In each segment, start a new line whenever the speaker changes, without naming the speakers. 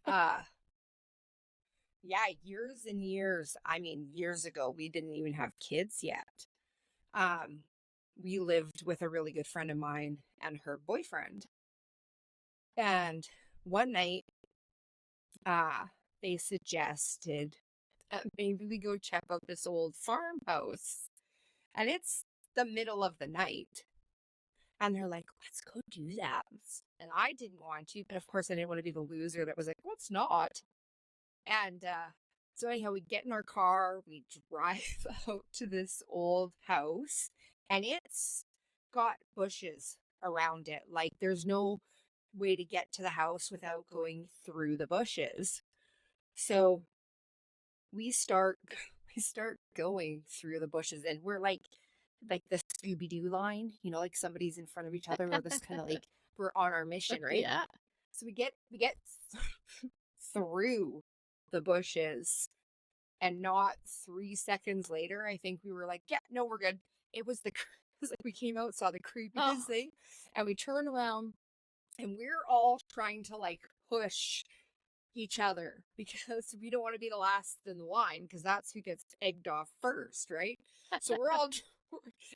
Uh, yeah, years and years. I mean, years ago, we didn't even have kids yet. Um, we lived with a really good friend of mine and her boyfriend. And one night, uh, they suggested that maybe we go check out this old farmhouse. And it's the middle of the night. And they're like, let's go do that. And I didn't want to, but of course I didn't want to be the loser that was like, let's not. And so anyhow, we get in our car, we drive out to this old house, and it's got bushes around it. Like there's no way to get to the house without going through the bushes. So we start we start going through the bushes, and we're like the Scooby-Doo line, like somebody's in front of each other, or this kind of like we're on our mission, right?
Yeah.
So we get through the bushes, and not 3 seconds later, I think we were like, yeah, no, we're good. It was it was like we came out, saw the creepiest thing, and we turned around, and we're all trying to like push each other because we don't want to be the last in the line, because that's who gets egged off first, right? So we're all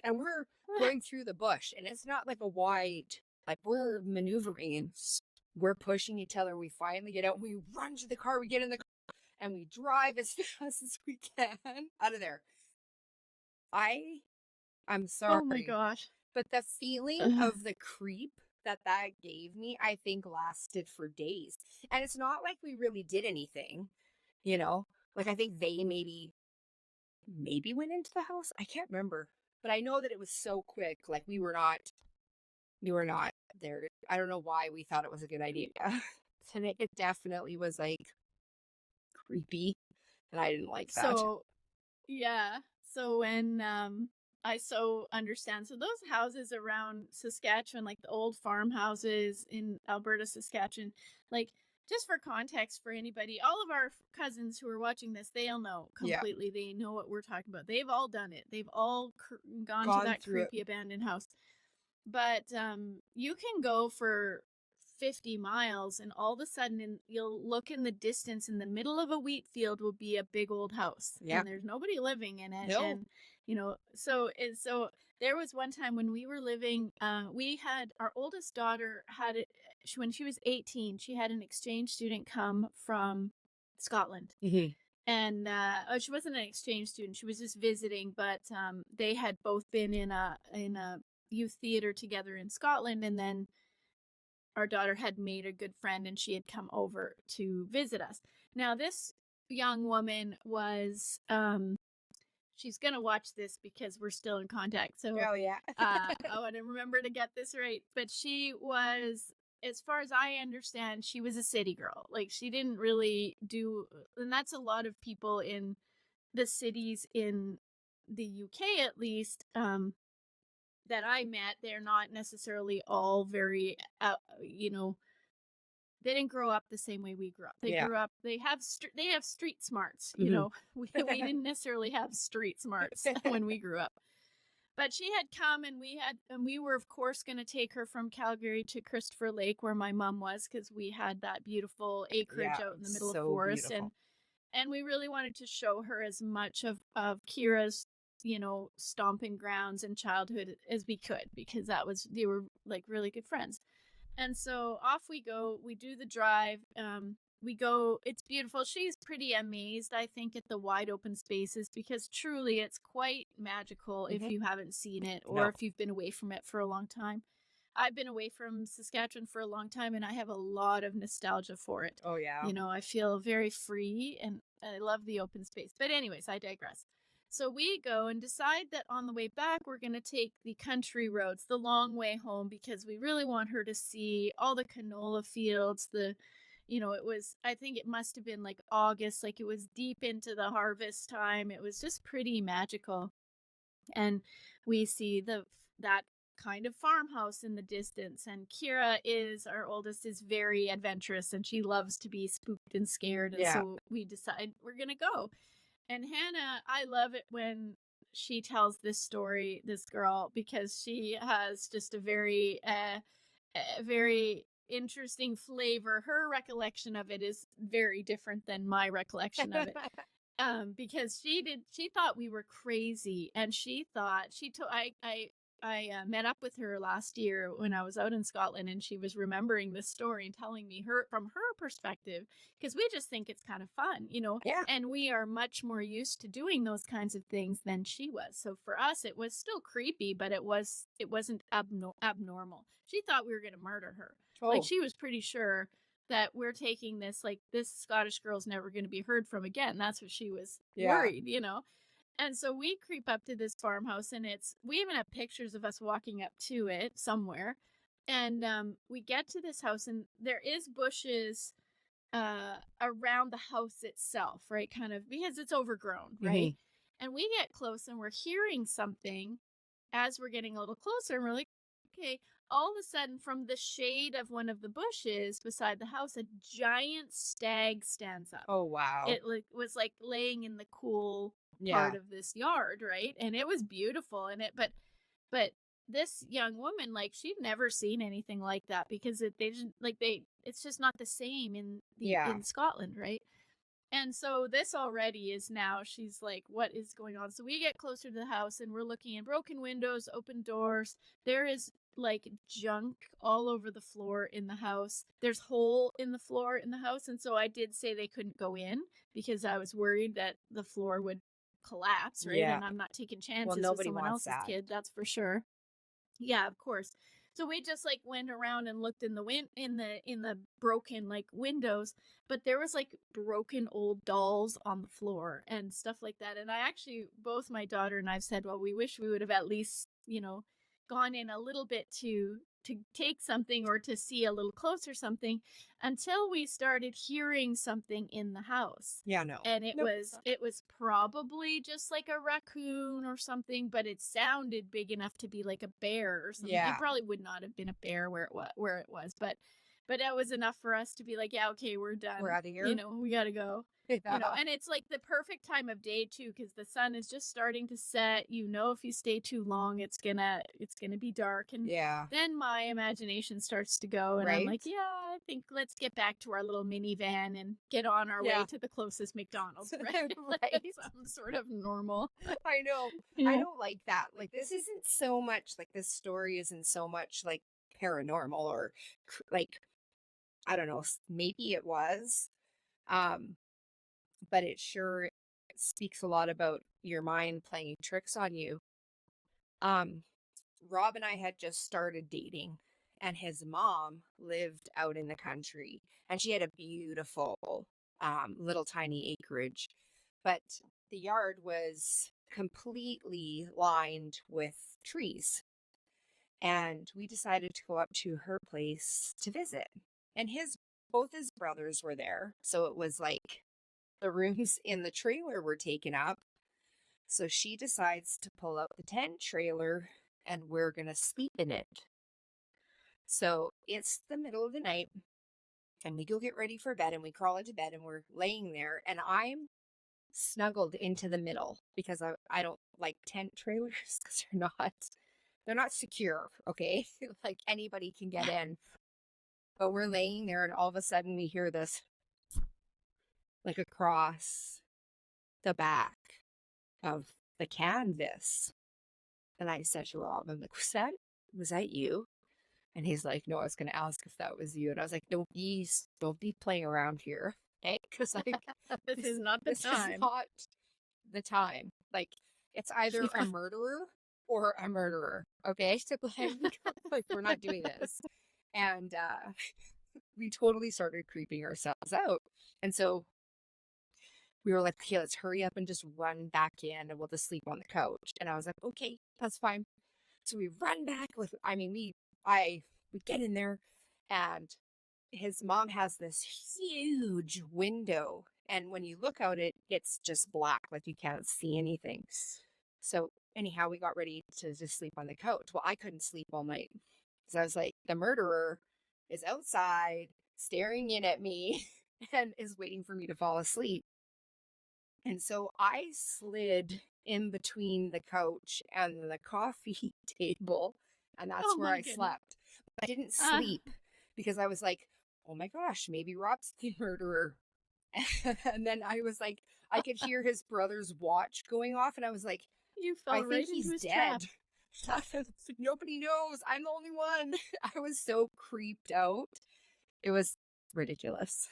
and we're going through the bush, and it's not like a wide, like we're maneuvering and we're pushing each other. We finally get out, and we run to the car, we get in the car, and we drive as fast as we can out of there. I'm sorry.
Oh my gosh.
But the feeling of the creep that gave me, I think lasted for days. And it's not like we really did anything, Like I think they maybe went into the house. I can't remember. But I know that it was so quick. Like we were not there. I don't know why we thought it was a good idea. And it definitely was like creepy, and I didn't like that.
So, yeah. So when I so understand. So those houses around Saskatchewan, like the old farmhouses in Alberta, Saskatchewan, like just for context for anybody, all of our cousins who are watching this, they'll know completely. Yeah. They know what we're talking about. They've all done it. They've all gone to that creepy abandoned house. But you can go for 50 miles, and all of a sudden you'll look in the distance, in the middle of a wheat field will be a big old house. Yeah. And there's nobody living in it. No. And so there was one time when we were living, we had our oldest daughter had it when she was 18. She had an exchange student come from Scotland. Mm-hmm. And she wasn't an exchange student, she was just visiting, but they had both been in a youth theater together in Scotland, and then our daughter had made a good friend, and she had come over to visit us. Now this young woman was she's gonna watch this because we're still in contact, so
yeah.
I want to remember to get this right. But she was, as far as I understand, she was a city girl. Like she didn't really do, and that's a lot of people in the cities in the UK, at least, that I met. They're not necessarily all very, they didn't grow up the same way we grew up. They grew up, they have street smarts, we didn't necessarily have street smarts when we grew up. But she had come, and we were of course going to take her from Calgary to Christopher Lake, where my mom was, because we had that beautiful acreage out in the middle of forest. Beautiful. And we really wanted to show her as much of Kira's, stomping grounds and childhood as we could, because they were like really good friends. And so off we go. We do the drive. We go. It's beautiful. She's pretty amazed, I think, at the wide open spaces, because truly it's quite magical. Mm-hmm. If you haven't seen it, or if you've been away from it for a long time. I've been away from Saskatchewan for a long time, and I have a lot of nostalgia for it.
Oh, yeah.
I feel very free, and I love the open space. But anyways, I digress. So we go and decide that on the way back, we're going to take the country roads, the long way home, because we really want her to see all the canola fields. I think it must have been like August, like it was deep into the harvest time. It was just pretty magical. And we see that kind of farmhouse in the distance. And Kira, our oldest, is very adventurous, and she loves to be spooked and scared. And so we decide we're going to go. And Hannah, I love it when she tells this story, this girl, because she has just a very interesting flavor. Her recollection of it is very different than my recollection of it. Because she thought we were crazy, and she thought I met up with her last year when I was out in Scotland, and she was remembering this story and telling me from her perspective, because we just think it's kind of fun,
Yeah.
and we are much more used to doing those kinds of things than she was. So for us, it was still creepy, but it wasn't abnormal. She thought we were going to murder her. Like,
Oh,
she was pretty sure that we're taking this, like, this Scottish girl's never going to be heard from again. That's what she was
yeah.
worried. And so we creep up to this farmhouse, and we even have pictures of us walking up to it somewhere. And we get to this house, and there is bushes around the house itself, right? Kind of because it's overgrown, right?
Mm-hmm.
And we get close, and we're hearing something as we're getting a little closer, and we're like, okay. All of a sudden, from the shade of one of the bushes beside the house, a giant stag stands up.
Oh, wow.
It was like laying in the cool part
Yeah.
of this yard, right? And it was beautiful, and but this young woman, like, she'd never seen anything like that, because it's just not the same
Yeah.
in Scotland, right? And so this already is now, she's like, what is going on? So we get closer to the house, and we're looking in broken windows, open doors. There is like junk all over the floor in the house. There's hole in the floor in the house. And so I did say they couldn't go in, because I was worried that the floor would collapse, right?
Yeah.
And I'm not taking
Well,
chances with
nobody
someone
wants
else's
that.
kid, that's for sure. Yeah, of course. So we just like went around and looked in the broken like windows, but there was like broken old dolls on the floor and stuff like that. And I actually, both my daughter and I've said, well, we wish we would have at least, gone in a little bit to take something, or to see a little closer something, until we started hearing something in the house.
Yeah, no.
And it
Nope.
was probably just like a raccoon or something, but it sounded big enough to be like a bear or something.
Yeah.
It probably would not have been a bear where it was, but that was enough for us to be like, yeah, okay, we're done.
We're out of here.
We got to go.
Yeah.
And it's like the perfect time of day too, because the sun is just starting to set. If you stay too long, it's gonna be dark, and
Yeah.
then my imagination starts to go, and I'm
Right?
like, yeah, I think let's get back to our little minivan and get on our
Yeah.
way to the closest McDonald's, right?
Right.
Some sort of normal.
I know. I don't like that. Like, this isn't so much like, this story isn't so much like paranormal or like, I don't know, maybe it was. But it sure speaks a lot about your mind playing tricks on you. Rob and I had just started dating, and his mom lived out in the country, and she had a beautiful little tiny acreage, but the yard was completely lined with trees. And we decided to go up to her place to visit. And both his brothers were there. So it was like the rooms in the trailer were taken up. So she decides to pull out the tent trailer, and we're going to sleep in it. So it's the middle of the night, and we go get ready for bed, and we crawl into bed, and we're laying there, and I'm snuggled into the middle, because I don't like tent trailers, because they're not secure, okay? Like, anybody can get in. But we're laying there, and all of a sudden we hear this, like, across the back of the canvas. And I said to Rob, I'm like, was that you? And he's like, no, I was going to ask if that was you. And I was like, don't be playing around here. Okay? Because like,
This is not the
this
time.
is not the time. Like, it's either a murderer or a murderer. Okay? So like, we're not doing this. And we totally started creeping ourselves out. And so we were like, okay, let's hurry up and just run back in, and we'll just sleep on the couch. And I was like, okay, that's fine. So we run back we get in there, and his mom has this huge window. And when you look out it's just black, like you can't see anything. So anyhow, we got ready to just sleep on the couch. Well, I couldn't sleep all night, because I was like, the murderer is outside staring in at me and is waiting for me to fall asleep. And so I slid in between the couch and the coffee table, and that's
Oh
where
my
I
goodness.
slept. I didn't sleep, because I was like, oh my gosh, maybe Rob's the murderer. And then I was like, I could hear his brother's watch going off, and I was like,
You
I
fell right
think
into
he's
his
dead.
trap.
Nobody knows. I'm the only one. I was so creeped out. It was ridiculous.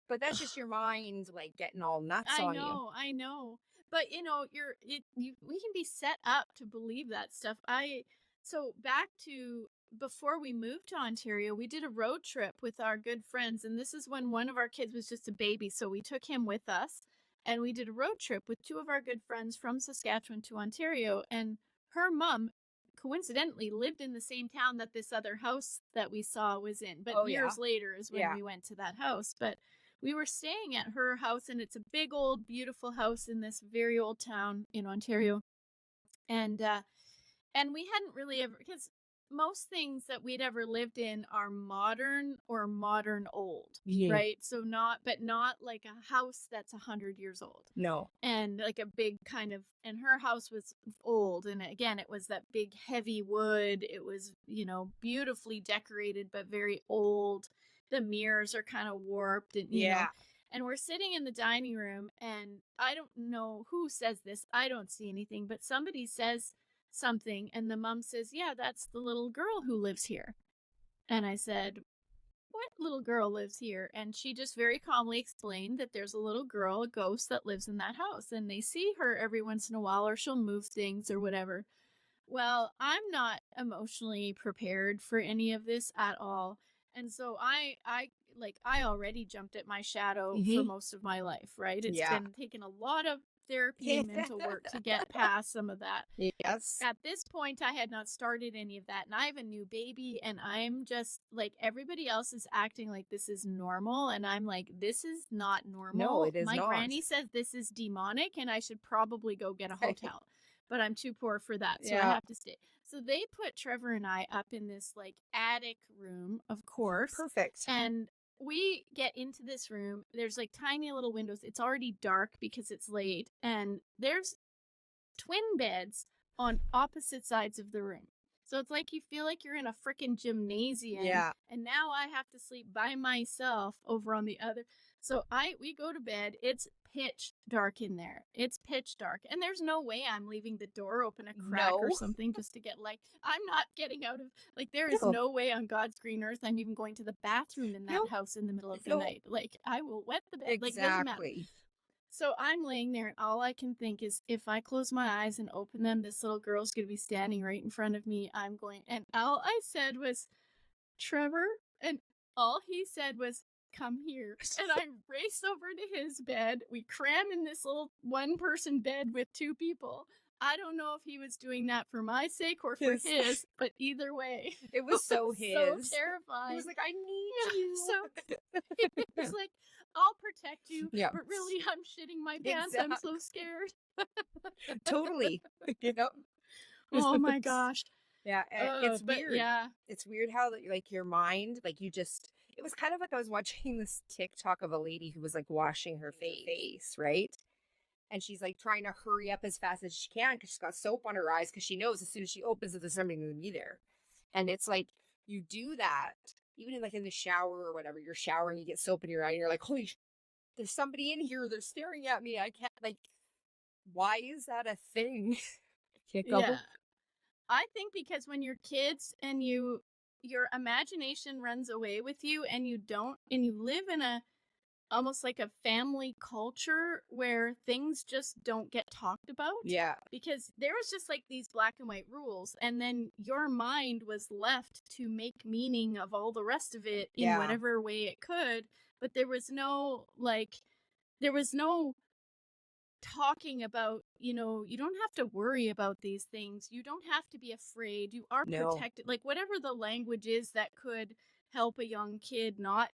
But that's just your mind, like, getting all nuts on you.
I know. But we can be set up to believe that stuff. So back to before we moved to Ontario, we did a road trip with our good friends, and this is when one of our kids was just a baby, so we took him with us, and we did a road trip with two of our good friends from Saskatchewan to Ontario, and her mom coincidentally lived in the same town that this other house that we saw was in. But
Oh, yeah.
years later is when we went to that house. But we were staying at her house, and it's a big old beautiful house in this very old town in Ontario. And we hadn't really ever, because most things that we'd ever lived in are modern or modern old,
Yeah.
right? So not like a house that's 100 years old.
No.
And like a big kind of, and her house was old, and again, it was that big heavy wood. It was, beautifully decorated but very old. The mirrors are kind of warped, and you know. And we're sitting in the dining room, and I don't know who says this, I don't see anything, but somebody says something, and the mom says, yeah, that's the little girl who lives here. And I said, what little girl lives here? And she just very calmly explained that there's a little girl, a ghost, that lives in that house, and they see her every once in a while, or she'll move things or whatever. Well, I'm not emotionally prepared for any of this at all. And so I already jumped at my shadow for most of my life, right? It's been taking a lot of therapy and mental work to get past some of that.
Yes.
At this point, I had not started any of that, and I have a new baby, and I'm just like, everybody else is acting like this is normal, and I'm like, this is not normal.
No, it is
My
not.
granny says this is demonic, and I should probably go get a hotel, but I'm too poor for that, so I have to stay. So they put Trevor and I up in this like attic room, of course.
Perfect.
And we get into this room. There's like tiny little windows. It's already dark because it's late. And there's twin beds on opposite sides of the room. So it's like you feel like you're in a freaking gymnasium.
Yeah.
And now I have to sleep by myself over on the other. So we go to bed. It's pitch dark in there. It's pitch dark. And there's no way I'm leaving the door open a crack or something just to get light. I'm not getting out of, like, there is no way on God's green earth I'm even going to the bathroom in that house in the middle of the night. Like, I will wet the bed.
Exactly.
Like, doesn't matter. So I'm laying there, and all I can think is, if I close my eyes and open them, this little girl's going to be standing right in front of me. And all I said was, Trevor, and all he said was, come here. And I raced over to his bed. We cram in this little one-person bed with two people. I don't know if he was doing that for my sake or for his, but either way.
It was so his.
So terrifying.
He was like, I need you.
So he was like, I'll protect you.
Yeah.
But really, I'm shitting my pants. I'm so scared.
Totally.
Oh my gosh.
Yeah. It's weird.
Yeah.
It's weird how, like, your mind, like, it was kind of like I was watching this TikTok of a lady who was like washing her face, right? And she's like trying to hurry up as fast as she can because she's got soap on her eyes, because she knows as soon as she opens it, there's somebody going to be there. And it's like, you do that even in the shower or whatever. You're showering, you get soap in your eye, and you're like, holy there's somebody in here, they're staring at me, I can't, like, why is that a thing?
Yeah. I think because when you're kids and your imagination runs away with you, and you live in almost like a family culture where things just don't get talked about.
Yeah.
Because there was just like these black and white rules, and then your mind was left to make meaning of all the rest of it in whatever way it could. But there was no talking about, you don't have to worry about these things. You don't have to be afraid. You are protected. Like, whatever the language is that could help a young kid not,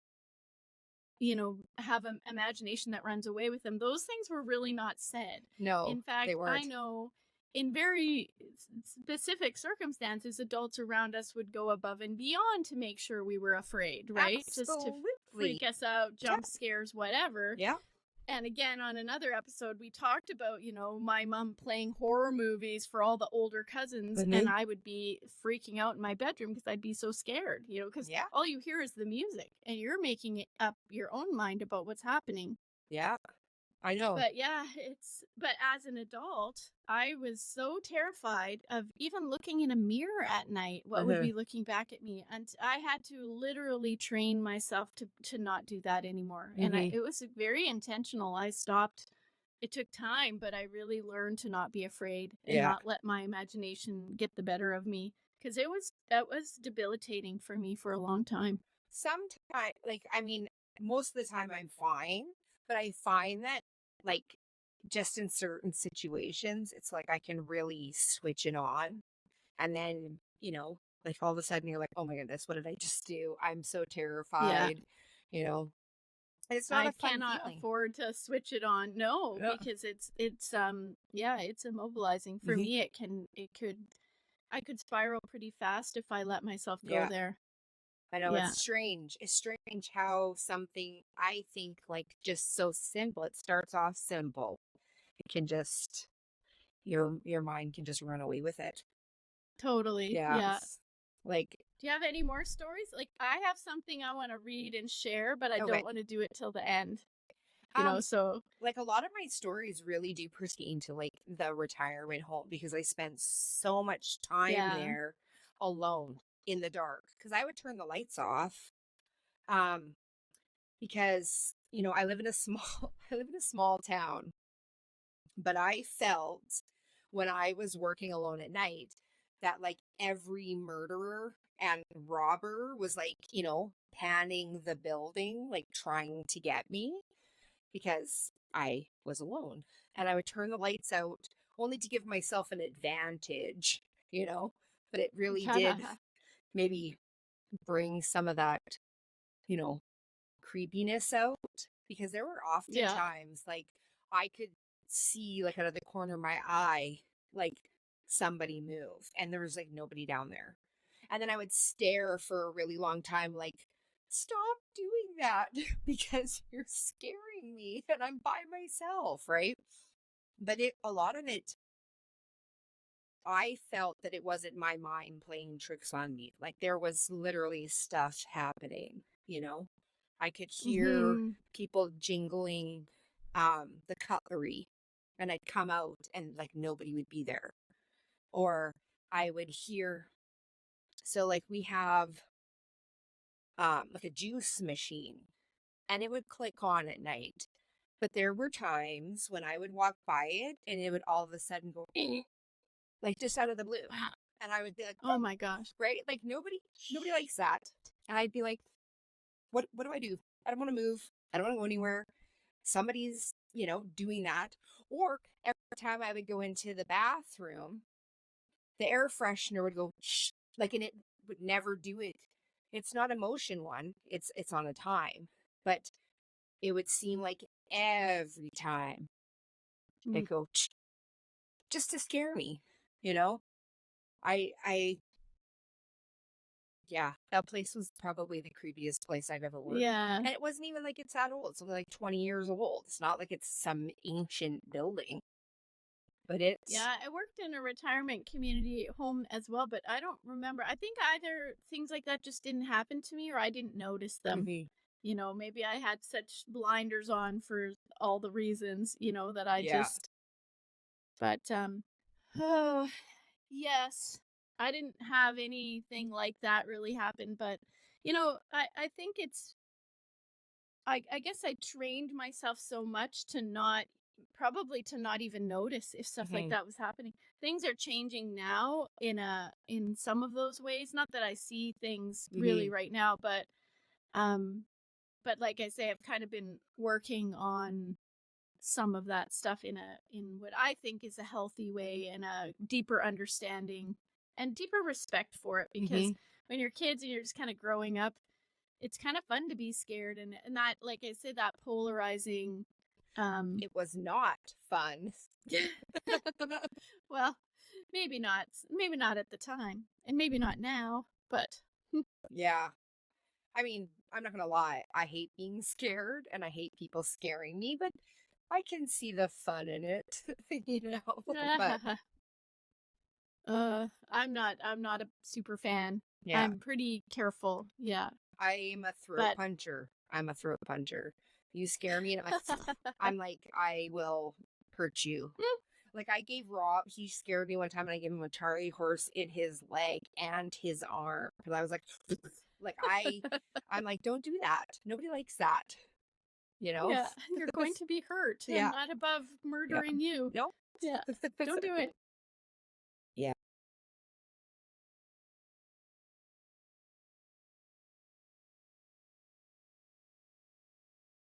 have an imagination that runs away with them. Those things were really not said.
No,
in fact,
they weren't.
I know in very specific circumstances, adults around us would go above and beyond to make sure we were afraid, right?
Absolutely.
Just to freak us out, jump scares, whatever.
Yeah.
And again, on another episode, we talked about, my mom playing horror movies for all the older cousins, and I would be freaking out in my bedroom because I'd be so scared, because
Yeah.
all you hear is the music, and you're making up your own mind about what's happening.
Yeah. I know.
But yeah, but as an adult, I was so terrified of even looking in a mirror at night, what would be looking back at me. And I had to literally train myself to not do that anymore. And it was very intentional. I stopped. It took time, but I really learned to not be afraid and not let my imagination get the better of me. Because that was debilitating for me for a long time.
Sometimes, most of the time I'm fine, but I find that, just in certain situations, it's like I can really switch it on. And then, all of a sudden you're like, oh my goodness, what did I just do? I'm so terrified, And it's not
I
a fun
cannot
feeling.
afford to switch it on. No, because it's immobilizing for me. I could spiral pretty fast if I let myself go there.
I know it's strange. It's strange how something I think just so simple. It starts off simple. It can just your mind can just run away with it.
Totally. Yeah.
Do
you have any more stories? I have something I want to read and share, but I don't want to do it till the end. So
a lot of my stories really do pertain to the retirement home because I spent so much time there alone in the dark because I would turn the lights off because I live in a small town, but I felt when I was working alone at night that every murderer and robber was panning the building, trying to get me because I was alone. And I would turn the lights out only to give myself an advantage, but it really did maybe bring some of that, creepiness out because there were often times I could see out of the corner of my eye, somebody move and there was nobody down there. And then I would stare for a really long time, stop doing that because you're scaring me and I'm by myself, right? But a lot of it, I felt that it wasn't my mind playing tricks on me. There was literally stuff happening, I could hear people jingling the cutlery and I'd come out and nobody would be there. Or I would hear, so we have a juice machine and it would click on at night. But there were times when I would walk by it and it would all of a sudden go just out of the blue. And I would be like,
oh my gosh.
Right? Nobody likes that. And I'd be like, what do I do? I don't want to move. I don't want to go anywhere. Somebody's, doing that. Or every time I would go into the bathroom, the air freshener would go shh, and it would never do it. It's not a motion one. It's on a time. But it would seem like every time they go just to scare me, that place was probably the creepiest place I've ever worked.
Yeah.
And it wasn't even it's that old. It's only 20 years old. It's not like it's some ancient building. But it's...
Yeah, I worked in a retirement community home as well, but I don't remember. I think either things like that just didn't happen to me or I didn't notice them. Maybe I had such blinders on for all the reasons, that I just... But, oh, yes, I didn't have anything like that really happen, but, I think it's... I guess I trained myself so much to not even notice if stuff like that was happening. Things are changing now in some of those ways. Not that I see things really right now, but like I say, I've kind of been working on some of that stuff in what I think is a healthy way and a deeper understanding and deeper respect for it. Because when you're kids and you're just kind of growing up, it's kind of fun to be scared and that, like I said, that polarizing.
It was not fun.
Well, maybe not at the time and maybe not now, but
yeah. I mean, I'm not gonna lie. I hate being scared and I hate people scaring me, but I can see the fun in it, you know. But
I'm not a super fan.
yeah,
I'm pretty careful. Yeah.
I am a throat
But
puncher. I'm a throat puncher. You scare me and I'm like, I will hurt you. Like I gave Rob, he scared me one time and I gave him a Charlie horse in his leg and his arm. Because I was like I'm like, don't do that. Nobody likes that. You know?
yeah, you're going to be hurt. I'm
Yeah.
not above
Yeah.
murdering you.
No.
Yeah. Don't do it.